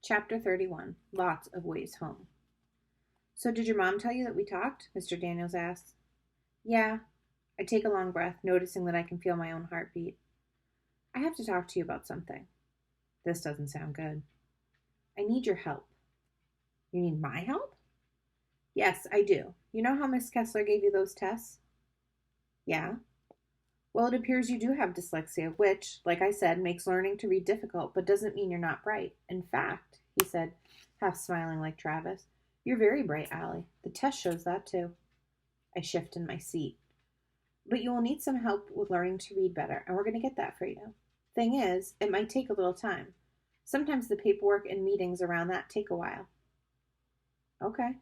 Chapter 31. Lots of Ways Home. So did your mom tell you that we talked? Mr. Daniels asked. Yeah. I take a long breath, noticing that I can feel my own heartbeat. I have to talk to you about something. This doesn't sound good. I need your help. You need my help? Yes, I do. You know how Miss Kessler gave you those tests? Yeah. Well, it appears you do have dyslexia, which, like I said, makes learning to read difficult, but doesn't mean you're not bright. In fact, he said, half smiling like Travis, you're very bright, Allie. The test shows that too. I shift in my seat. But you will need some help with learning to read better, and we're going to get that for you. Thing is, it might take a little time. Sometimes the paperwork and meetings around that take a while. Okay.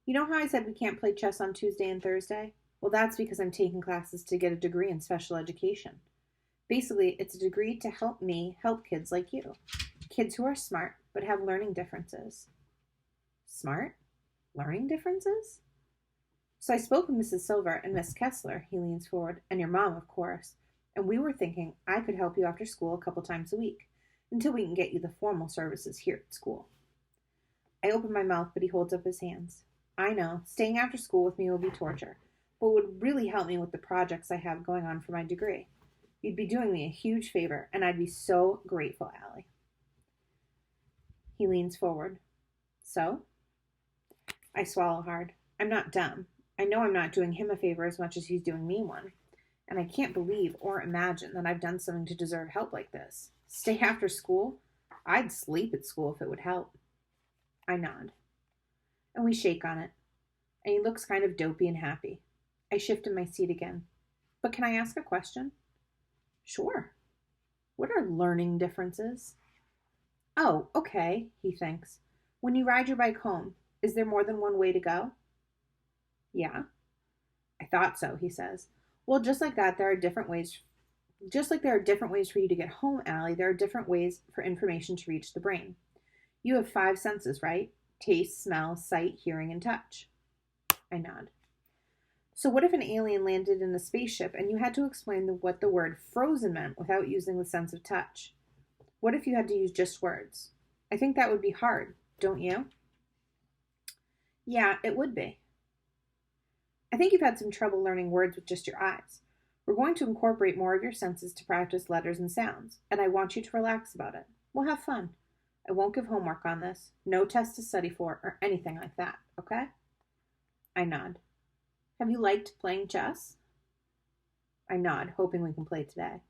You know how I said we can't play chess on Tuesday and Thursday? Well, that's because I'm taking classes to get a degree in special education. Basically, it's a degree to help me help kids like you. Kids who are smart but have learning differences. Smart? Learning differences? So I spoke with Mrs. Silver and Miss Kessler, he leans forward, and your mom, of course, and we were thinking I could help you after school a couple times a week, until we can get you the formal services here at school. I open my mouth, but he holds up his hands. I know, staying after school with me will be torture, but would really help me with the projects I have going on for my degree. You'd be doing me a huge favor, and I'd be so grateful, Allie. He leans forward. So? I swallow hard. I'm not dumb. I know I'm not doing him a favor as much as he's doing me one. And I can't believe or imagine that I've done something to deserve help like this. Stay after school? I'd sleep at school if it would help. I nod. And we shake on it. And he looks kind of dopey and happy. I shift in my seat again. But can I ask a question? Sure. What are learning differences? Oh, okay, he thinks. When you ride your bike home, is there more than one way to go? Yeah. I thought so, he says. Well, just like that, there are different ways. Just like there are different ways for you to get home, Allie, there are different ways for information to reach the brain. You have 5 senses, right? Taste, smell, sight, hearing, and touch. I nod. So what if an alien landed in a spaceship and you had to explain what the word frozen meant without using the sense of touch? What if you had to use just words? I think that would be hard, don't you? Yeah, it would be. I think you've had some trouble learning words with just your eyes. We're going to incorporate more of your senses to practice letters and sounds, and I want you to relax about it. We'll have fun. I won't give homework on this, no test to study for, or anything like that, okay? I nod. Have you liked playing chess? I nod, hoping we can play today.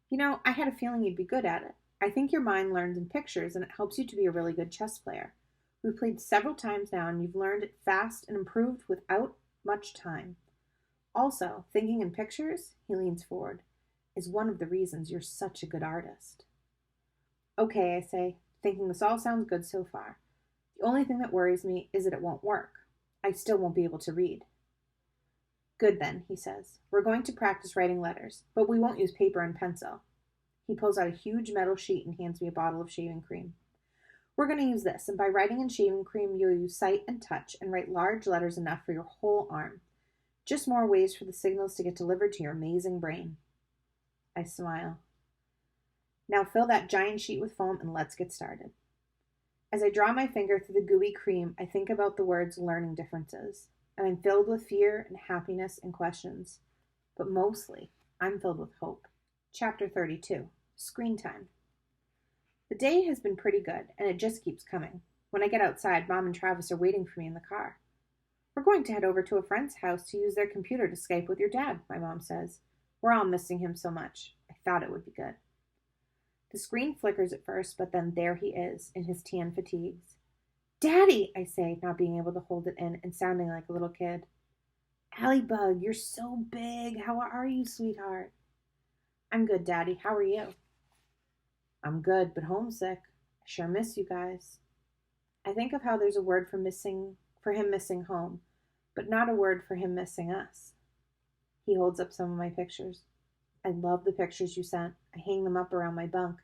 You know, I had a feeling you'd be good at it. I think your mind learns in pictures, and it helps you to be a really good chess player. We've played several times now, and you've learned it fast and improved without much time. Also, thinking in pictures, he leans forward, is one of the reasons you're such a good artist. Okay, I say, thinking this all sounds good so far. The only thing that worries me is that it won't work. I still won't be able to read. Good then, he says. We're going to practice writing letters, but we won't use paper and pencil. He pulls out a huge metal sheet and hands me a bottle of shaving cream. We're going to use this, and by writing in shaving cream, you'll use sight and touch and write large letters enough for your whole arm. Just more ways for the signals to get delivered to your amazing brain. I smile. Now fill that giant sheet with foam and let's get started. As I draw my finger through the gooey cream, I think about the words learning differences, and I'm filled with fear and happiness and questions. But mostly, I'm filled with hope. Chapter 32. Screen time. The day has been pretty good, and it just keeps coming. When I get outside, Mom and Travis are waiting for me in the car. We're going to head over to a friend's house to use their computer to Skype with your dad, my mom says. We're all missing him so much. I thought it would be good. The screen flickers at first, but then there he is, in his tan fatigues. Daddy, I say, not being able to hold it in and sounding like a little kid. Allie Bug, you're so big. How are you, sweetheart? I'm good, Daddy. How are you? I'm good, but homesick. I sure miss you guys. I think of how there's a word for him missing home, but not a word for him missing us. He holds up some of my pictures. I love the pictures you sent. I hang them up around my bunk.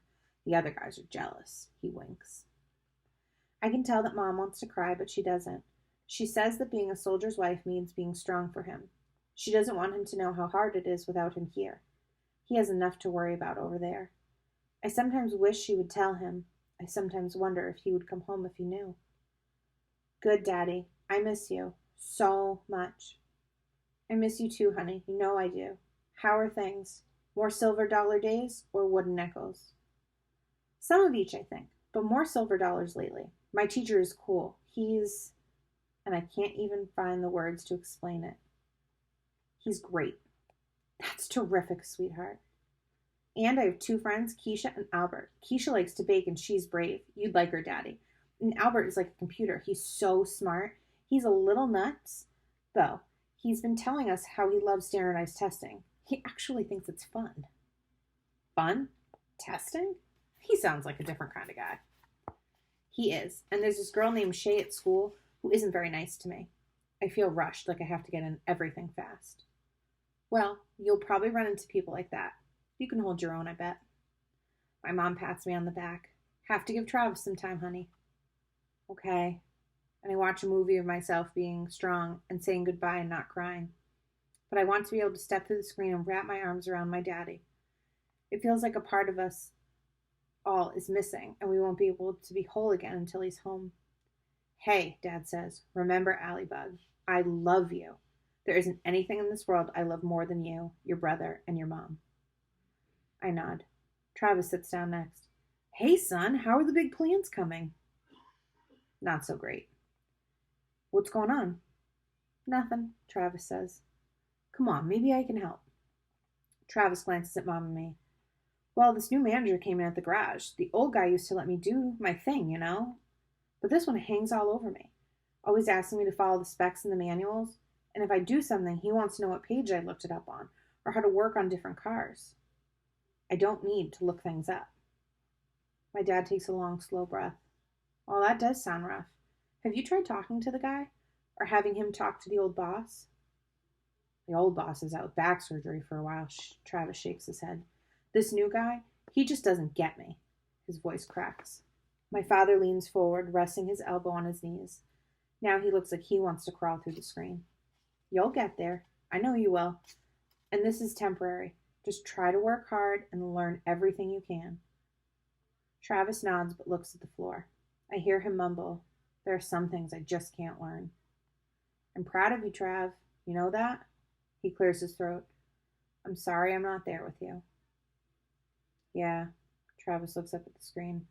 The other guys are jealous. He winks. I can tell that Mom wants to cry, but she doesn't. She says that being a soldier's wife means being strong for him. She doesn't want him to know how hard it is without him here. He has enough to worry about over there. I sometimes wish she would tell him. I sometimes wonder if he would come home if he knew. Good, Daddy. I miss you so much. I miss you too, honey. You know I do. How are things? More silver dollar days or wooden nickels? Some of each, I think, but more silver dollars lately. My teacher is cool. And I can't even find the words to explain it. He's great. That's terrific, sweetheart. And I have two friends, Keisha and Albert. Keisha likes to bake and she's brave. You'd like her, Daddy. And Albert is like a computer. He's so smart. He's a little nuts, though. He's been telling us how he loves standardized testing. He actually thinks it's fun. Fun? Testing? He sounds like a different kind of guy. He is. And there's this girl named Shay at school who isn't very nice to me. I feel rushed, like I have to get in everything fast. Well, you'll probably run into people like that. You can hold your own, I bet. My mom pats me on the back. Have to give Travis some time, honey. Okay. And I watch a movie of myself being strong and saying goodbye and not crying. But I want to be able to step through the screen and wrap my arms around my daddy. It feels like a part of us all is missing, and we won't be able to be whole again until he's home. Hey, Dad says, remember, Allie Bug, I love you. There isn't anything in this world I love more than you, your brother, and your mom. I nod. Travis sits down next. Hey, son, how are the big plans coming? Not so great. What's going on? Nothing, Travis says. Come on, maybe I can help. Travis glances at Mom and me. Well, this new manager came in at the garage. The old guy used to let me do my thing, you know? But this one hangs all over me, always asking me to follow the specs in the manuals. And if I do something, he wants to know what page I looked it up on, or how to work on different cars. I don't need to look things up. My dad takes a long, slow breath. Well, that does sound rough. Have you tried talking to the guy? Or having him talk to the old boss? The old boss is out with back surgery for a while. Travis shakes his head. This new guy, he just doesn't get me. His voice cracks. My father leans forward, resting his elbow on his knees. Now he looks like he wants to crawl through the screen. You'll get there. I know you will. And this is temporary. Just try to work hard and learn everything you can. Travis nods but looks at the floor. I hear him mumble, there are some things I just can't learn. I'm proud of you, Trav. You know that? He clears his throat. I'm sorry I'm not there with you. Yeah. Travis looks up at the screen.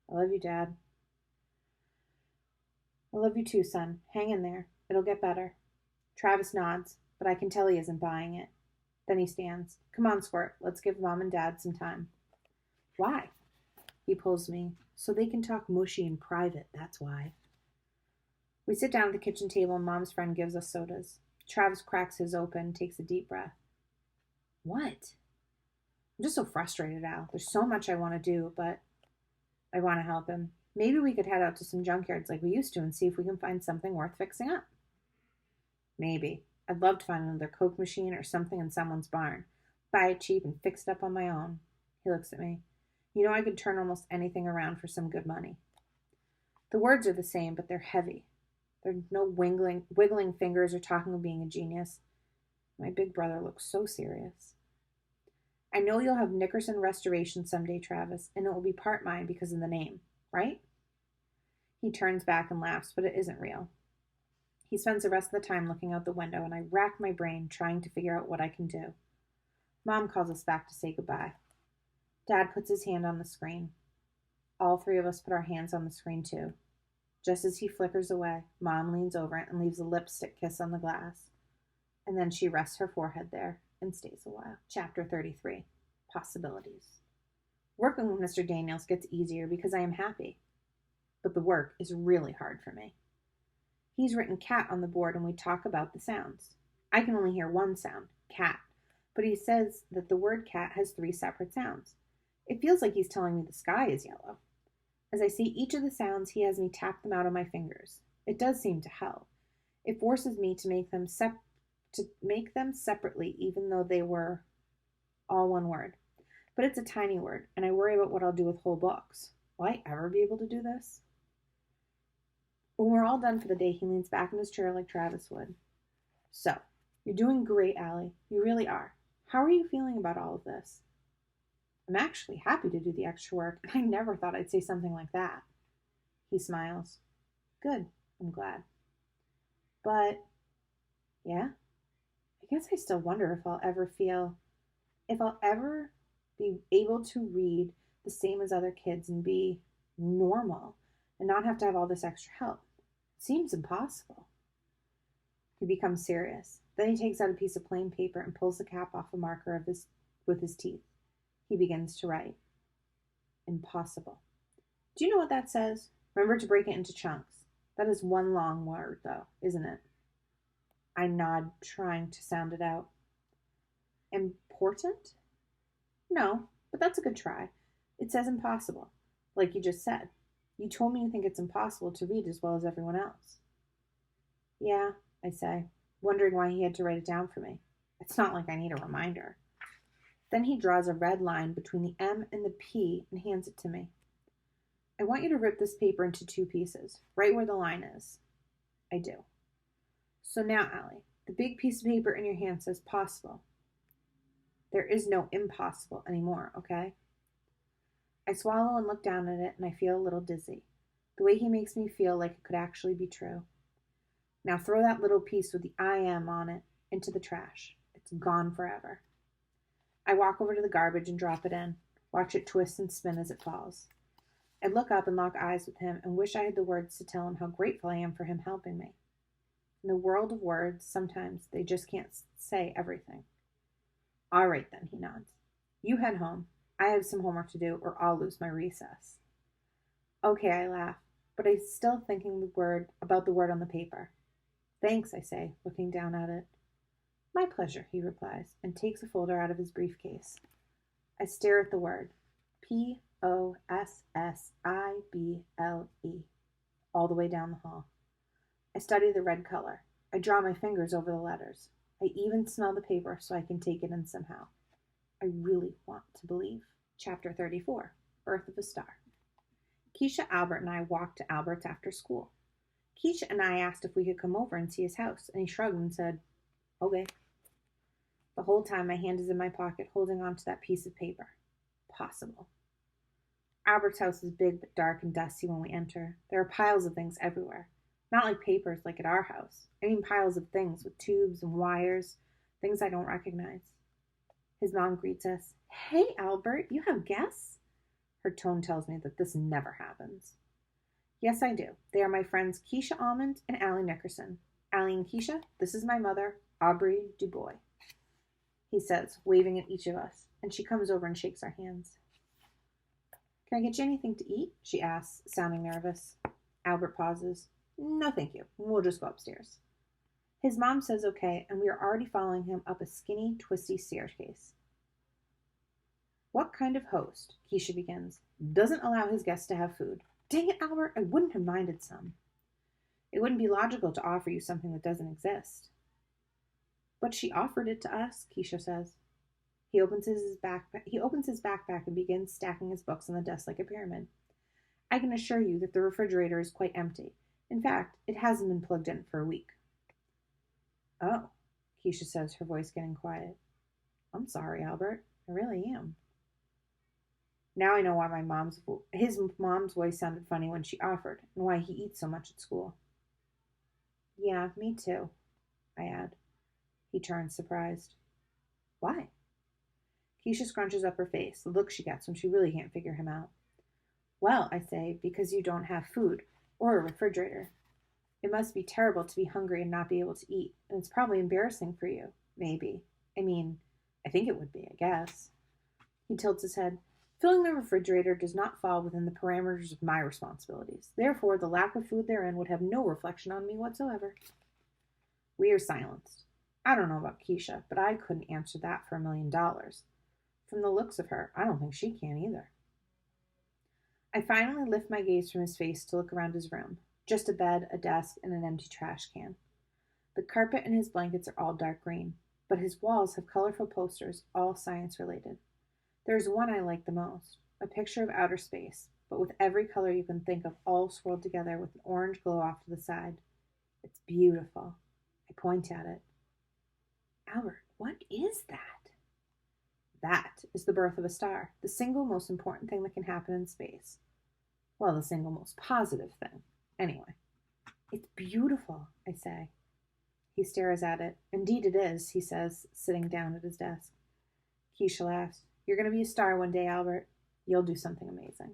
I love you, Dad. I love you too, son. Hang in there. It'll get better. Travis nods, but I can tell he isn't buying it. Then he stands. Come on, Squirt. Let's give Mom and Dad some time. Why? He pulls me. So they can talk mushy in private, that's why. We sit down at the kitchen table and Mom's friend gives us sodas. Travis cracks his open, takes a deep breath. What? I'm just so frustrated, Al. There's so much I want to do, but I want to help him. Maybe we could head out to some junkyards like we used to and see if we can find something worth fixing up. Maybe. I'd love to find another Coke machine or something in someone's barn. Buy it cheap and fix it up on my own. He looks at me. You know I could turn almost anything around for some good money. The words are the same, but they're heavy. There's no wiggling fingers or talking of being a genius. My big brother looks so serious. I know you'll have Nickerson Restoration someday, Travis, and it will be part mine because of the name, right? He turns back and laughs, but it isn't real. He spends the rest of the time looking out the window, and I rack my brain trying to figure out what I can do. Mom calls us back to say goodbye. Dad puts his hand on the screen. All three of us put our hands on the screen too. Just as he flickers away, Mom leans over it and leaves a lipstick kiss on the glass. And then she rests her forehead there and stays a while. Chapter 33. Possibilities. Working with Mr. Daniels gets easier because I am happy. But the work is really hard for me. He's written cat on the board and we talk about the sounds. I can only hear one sound, cat, but he says that the word cat has 3 separate sounds. It feels like he's telling me the sky is yellow. As I see each of the sounds, he has me tap them out on my fingers. It does seem to help. It forces me to make them separately, even though they were all one word. But it's a tiny word, and I worry about what I'll do with whole books. Will I ever be able to do this? When we're all done for the day, he leans back in his chair like Travis would. So, you're doing great, Allie. You really are. How are you feeling about all of this? I'm actually happy to do the extra work, and I never thought I'd say something like that. He smiles. Good, I'm glad. But, yeah, I guess I still wonder if I'll ever be able to read the same as other kids and be normal and not have to have all this extra help. It seems impossible. He becomes serious. Then he takes out a piece of plain paper and pulls the cap off a marker with his teeth. He begins to write. Impossible. Do you know what that says? Remember to break it into chunks. That is one long word, though, isn't it? I nod, trying to sound it out. Important? No, but that's a good try. It says impossible, like you just said. You told me you think it's impossible to read as well as everyone else. Yeah, I say, wondering why he had to write it down for me. It's not like I need a reminder. Then he draws a red line between the M and the P and hands it to me. I want you to rip this paper into two pieces, right where the line is. I do. So now, Allie, the big piece of paper in your hand says possible. There is no impossible anymore, okay? I swallow and look down at it, and I feel a little dizzy. The way he makes me feel like it could actually be true. Now throw that little piece with the I am on it into the trash. It's gone forever. I walk over to the garbage and drop it in, watch it twist and spin as it falls. I look up and lock eyes with him and wish I had the words to tell him how grateful I am for him helping me. In the world of words, sometimes they just can't say everything. All right then, he nods. You head home. I have some homework to do or I'll lose my recess. Okay, I laugh, but I'm still thinking about the word on the paper. Thanks, I say, looking down at it. My pleasure, he replies, and takes a folder out of his briefcase. I stare at the word. Possessible, all the way down the hall. I study the red color. I draw my fingers over the letters. I even smell the paper so I can take it in somehow. I really want to believe. Chapter 34, Birth of a Star. Keisha, Albert, and I walked to Albert's after school. Keisha and I asked if we could come over and see his house, and he shrugged and said, okay. The whole time my hand is in my pocket holding on to that piece of paper. Possible. Albert's house is big but dark and dusty when we enter. There are piles of things everywhere. Not like papers like at our house. I mean piles of things with tubes and wires, things I don't recognize. His mom greets us. Hey, Albert, you have guests? Her tone tells me that this never happens. Yes, I do. They are my friends Keisha Almond and Allie Nickerson. Allie and Keisha, this is my mother, Aubrey Dubois, he says, waving at each of us, and she comes over and shakes our hands. Can I get you anything to eat? She asks, sounding nervous. Albert pauses. No, thank you. We'll just go upstairs. His mom says okay, and we are already following him up a skinny, twisty staircase. What kind of host, Keisha begins, doesn't allow his guests to have food? Dang it, Albert, I wouldn't have minded some. It wouldn't be logical to offer you something that doesn't exist. But she offered it to us, Keisha says. He opens his backpack and begins stacking his books on the desk like a pyramid. I can assure you that the refrigerator is quite empty. In fact, it hasn't been plugged in for a week. Oh, Keisha says, her voice getting quiet. I'm sorry, Albert. I really am. Now I know why his mom's voice sounded funny when she offered, and why he eats so much at school. Yeah, me too, I add. He turns, surprised. Why? Keisha scrunches up her face, the look she gets when she really can't figure him out. Well, I say, because you don't have food, or a refrigerator. It must be terrible to be hungry and not be able to eat, and it's probably embarrassing for you, maybe. I think it would be, I guess. He tilts his head. Filling the refrigerator does not fall within the parameters of my responsibilities. Therefore, the lack of food therein would have no reflection on me whatsoever. We are silenced. I don't know about Keisha, but I couldn't answer that for $1 million. From the looks of her, I don't think she can either. I finally lift my gaze from his face to look around his room. Just a bed, a desk, and an empty trash can. The carpet and his blankets are all dark green, but his walls have colorful posters, all science-related. There's one I like the most, a picture of outer space, but with every color you can think of all swirled together with an orange glow off to the side. It's beautiful. I point at it. Albert, what is that? That is the birth of a star, the single most important thing that can happen in space. Well, the single most positive thing. Anyway, it's beautiful, I say. He stares at it. Indeed it is, he says, sitting down at his desk. Keisha laughs. You're going to be a star one day, Albert. You'll do something amazing.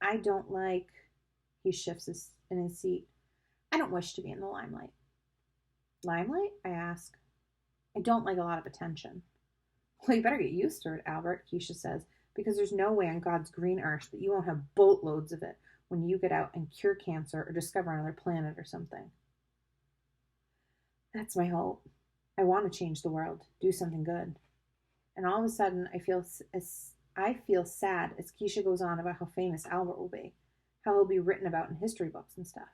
I don't like... He shifts in his seat. I don't wish to be in the limelight. Limelight? I ask. I don't like a lot of attention. Well, you better get used to it, Albert, Keisha says, because there's no way on God's green earth that you won't have boatloads of it when you get out and cure cancer or discover another planet or something. That's my hope. I want to change the world, do something good. And all of a sudden, I feel sad as Keisha goes on about how famous Albert will be, how he'll be written about in history books and stuff.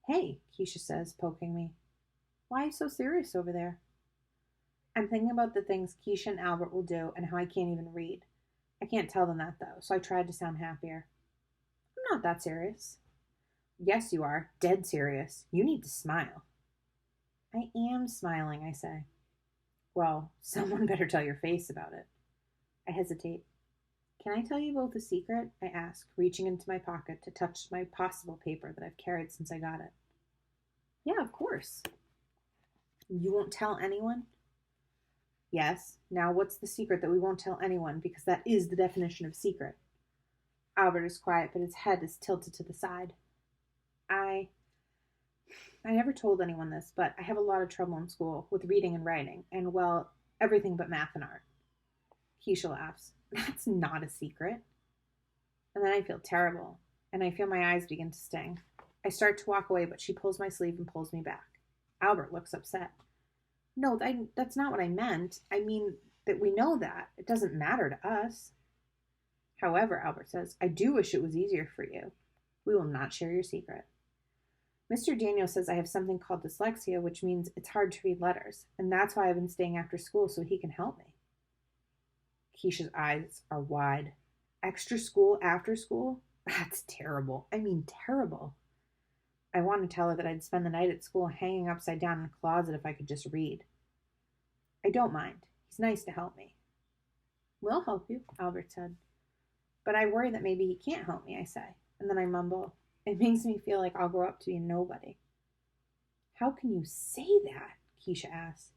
Hey, Keisha says, poking me. Why are you so serious over there? I'm thinking about the things Keisha and Albert will do and how I can't even read. I can't tell them that, though, so I tried to sound happier. I'm not that serious. Yes, you are. Dead serious. You need to smile. I am smiling, I say. Well, someone better tell your face about it. I hesitate. Can I tell you both a secret? I ask, reaching into my pocket to touch my possible paper that I've carried since I got it. Yeah, of course. You won't tell anyone? Yes. Now what's the secret that we won't tell anyone, because that is the definition of secret? Albert is quiet, but his head is tilted to the side. I never told anyone this, but I have a lot of trouble in school with reading and writing, and, well, everything but math and art. Keisha laughs. That's not a secret. And then I feel terrible, and I feel my eyes begin to sting. I start to walk away, but she pulls my sleeve and pulls me back. Albert looks upset. No, that's not what I meant. I mean that we know that. It doesn't matter to us. However, Albert says, I do wish it was easier for you. We will not share your secret. Mr. Daniel says I have something called dyslexia, which means it's hard to read letters, and that's why I've been staying after school so he can help me. Keisha's eyes are wide. Extra school after school? That's terrible. I mean, terrible. I want to tell her that I'd spend the night at school hanging upside down in a closet if I could just read. I don't mind. He's nice to help me. We'll help you, Albert said. But I worry that maybe he can't help me, I say, and then I mumble. It makes me feel like I'll grow up to be a nobody. How can you say that? Keisha asks.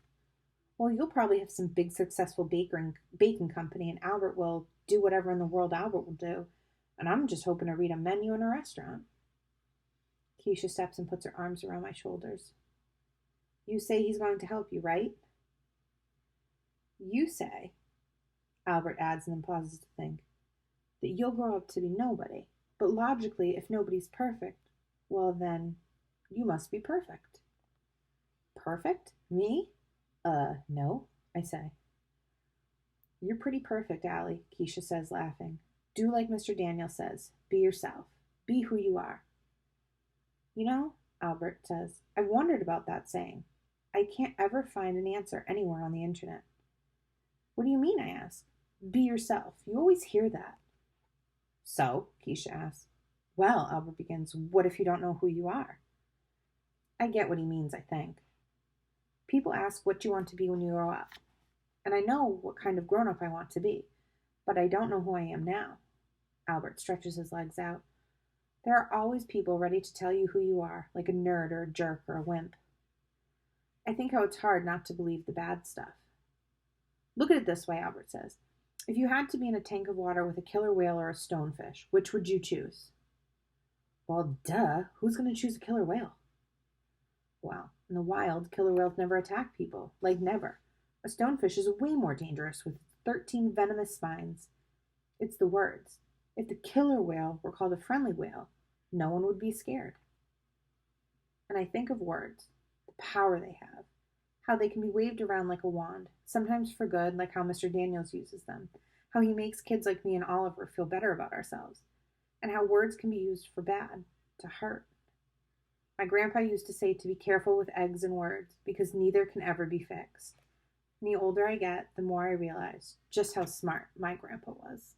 Well, you'll probably have some big successful baking company, and Albert will do whatever in the world Albert will do, and I'm just hoping to read a menu in a restaurant. Keisha steps and puts her arms around my shoulders. You say he's going to help you, right? You say, Albert adds and then pauses to think, that you'll grow up to be nobody. But logically, if nobody's perfect, well then, you must be perfect. Perfect? Me? No, I say. You're pretty perfect, Allie, Keisha says, laughing. Do like Mr. Daniel says. Be yourself. Be who you are. You know, Albert says, I've wondered about that saying. I can't ever find an answer anywhere on the internet. What do you mean, I ask. Be yourself. You always hear that. So, Keisha asks. Well, Albert begins, what if you don't know who you are? I get what he means, I think. People ask what you want to be when you grow up. And I know what kind of grown-up I want to be, but I don't know who I am now. Albert stretches his legs out. There are always people ready to tell you who you are, like a nerd or a jerk or a wimp. I think how it's hard not to believe the bad stuff. Look at it this way, Albert says. If you had to be in a tank of water with a killer whale or a stonefish, which would you choose? Well, duh, who's going to choose a killer whale? Well, in the wild, killer whales never attack people, like never. A stonefish is way more dangerous with 13 venomous spines. It's the words. If the killer whale were called a friendly whale, no one would be scared. And I think of words, the power they have, how they can be waved around like a wand, sometimes for good, like how Mr. Daniels uses them, how he makes kids like me and Oliver feel better about ourselves, and how words can be used for bad, to hurt. My grandpa used to say to be careful with eggs and words, because neither can ever be fixed. And the older I get, the more I realize just how smart my grandpa was.